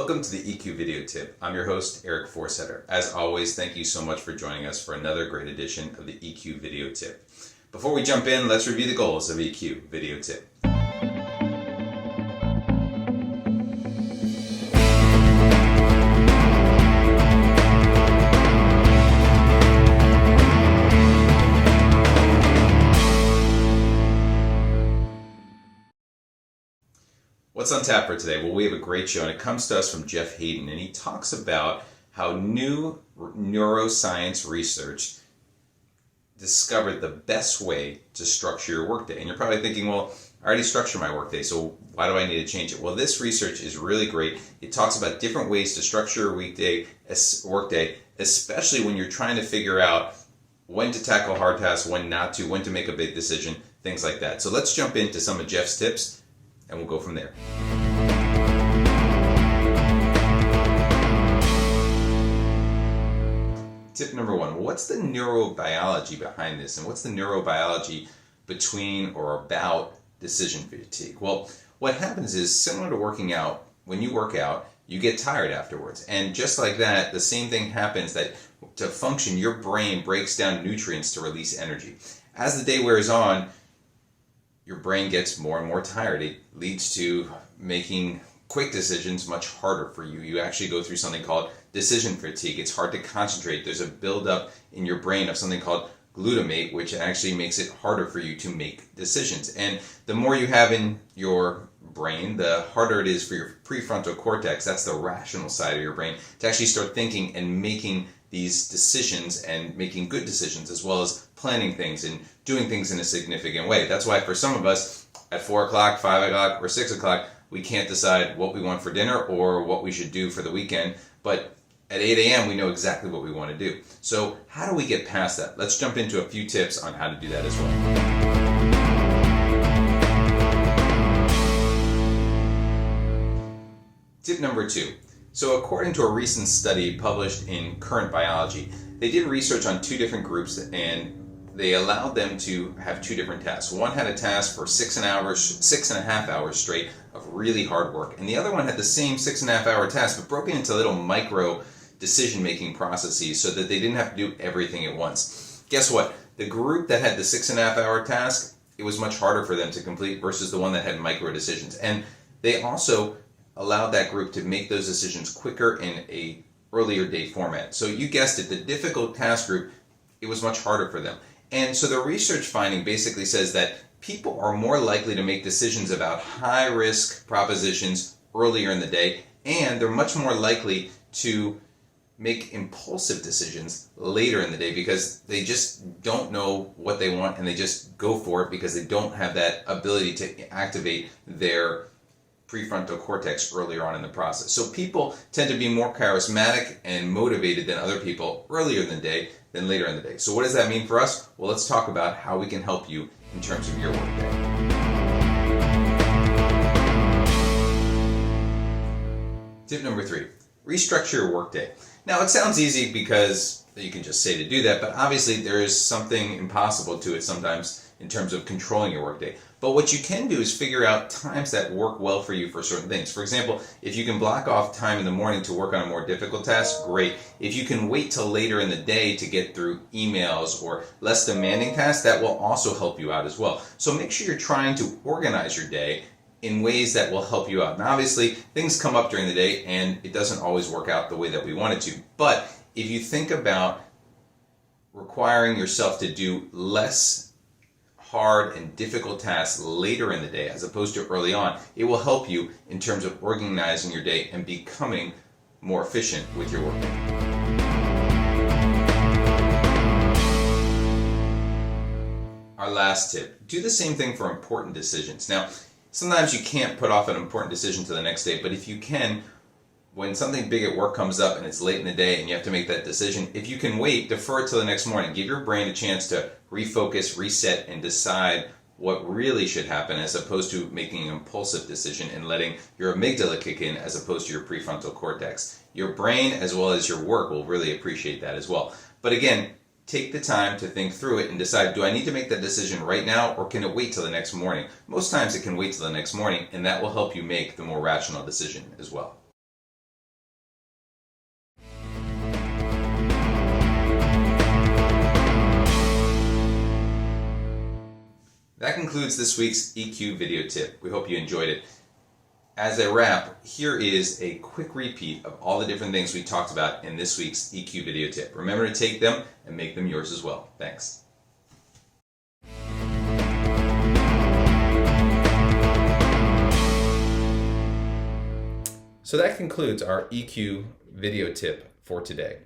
Welcome to the EQ Video Tip. I'm your host, Eric Forsetter. As always, thank you so much for joining us for another great edition of the EQ Video Tip. Before we jump in, let's review the goals of EQ Video Tip. What's on tap for today? Well, we have a great show, and it comes to us from Jeff Hayden, and he talks about how new neuroscience research discovered the best way to structure your workday. And you're probably thinking, well, I already structure my workday, so why do I need to change it? Well, this research is really great. It talks about different ways to structure your workday, especially when you're trying to figure out when to tackle hard tasks, when not to, when to make a big decision, things like that. So let's jump into some of Jeff's tips, and we'll go from there. Tip number one, what's the neurobiology behind this? And what's the neurobiology between or about decision fatigue? Well, what happens is, similar to working out, when you work out, you get tired afterwards. And just like that, the same thing happens, that to function, your brain breaks down nutrients to release energy. As the day wears on, your brain gets more and more tired. It leads to making quick decisions much harder for you. You actually go through something called decision fatigue. It's hard to concentrate. There's a buildup in your brain of something called glutamate, which actually makes it harder for you to make decisions. And the more you have in your brain, the harder it is for your prefrontal cortex, that's the rational side of your brain, to actually start thinking and making these decisions and making good decisions, as well as planning things and doing things in a significant way. That's why for some of us, at 4 o'clock, 5 o'clock, or 6 o'clock, we can't decide what we want for dinner or what we should do for the weekend. But at 8 a.m., we know exactly what we want to do. So how do we get past that? Let's jump into a few tips on how to do that as well. Tip number 2. So according to a recent study published in Current Biology, they did research on 2 different groups, and they allowed them to have 2 different tasks. One had a task for 6.5 hours straight of really hard work, and the other one had the same 6.5 hour task, but broken into little micro decision-making processes so that they didn't have to do everything at once. Guess what? The group that had the 6.5 hour task, it was much harder for them to complete versus the one that had micro decisions. And they also allowed that group to make those decisions quicker in a earlier day format. So you guessed it, the difficult task group, it was much harder for them. And so the research finding basically says that people are more likely to make decisions about high-risk propositions earlier in the day, and they're much more likely to make impulsive decisions later in the day because they just don't know what they want and they just go for it because they don't have that ability to activate their prefrontal cortex earlier on in the process. So people tend to be more charismatic and motivated than other people earlier in the day than later in the day. So what does that mean for us? Well, let's talk about how we can help you in terms of your workday. Tip number 3, restructure your workday. Now, it sounds easy because you can just say to do that, but obviously there is something impossible to it sometimes in terms of controlling your workday. But what you can do is figure out times that work well for you for certain things. For example, if you can block off time in the morning to work on a more difficult task, great. If you can wait till later in the day to get through emails or less demanding tasks, that will also help you out as well. So make sure you're trying to organize your day in ways that will help you out. Now, obviously, things come up during the day and it doesn't always work out the way that we want it to. But if you think about requiring yourself to do less hard and difficult tasks later in the day as opposed to early on, it will help you in terms of organizing your day and becoming more efficient with your workday. Our last tip, do the same thing for important decisions. Now, sometimes you can't put off an important decision to the next day, but if you can, when something big at work comes up and it's late in the day and you have to make that decision, if you can wait, defer it till the next morning. Give your brain a chance to refocus, reset, and decide what really should happen as opposed to making an impulsive decision and letting your amygdala kick in as opposed to your prefrontal cortex. Your brain as well as your work will really appreciate that as well. But again, take the time to think through it and decide, do I need to make that decision right now or can it wait till the next morning? Most times it can wait till the next morning, and that will help you make the more rational decision as well. concludes this week's EQ video tip. We hope you enjoyed it. As a wrap, here is a quick repeat of all the different things we talked about in this week's EQ video tip. Remember to take them and make them yours as well. Thanks. So that concludes our EQ video tip for today.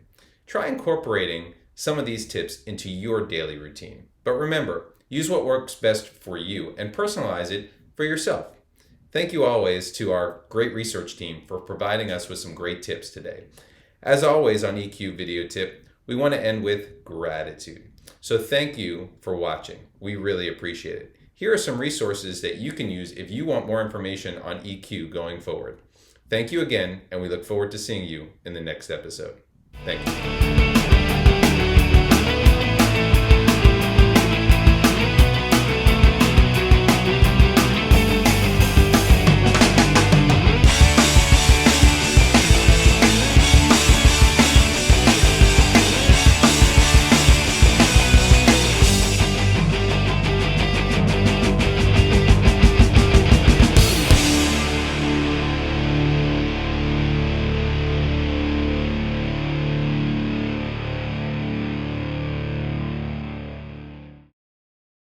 Try incorporating some of these tips into your daily routine. But remember, use what works best for you and personalize it for yourself. Thank you always to our great research team for providing us with some great tips today. As always on EQ Video Tip, we want to end with gratitude. So thank you for watching. We really appreciate it. Here are some resources that you can use if you want more information on EQ going forward. Thank you again, and we look forward to seeing you in the next episode. Thank you.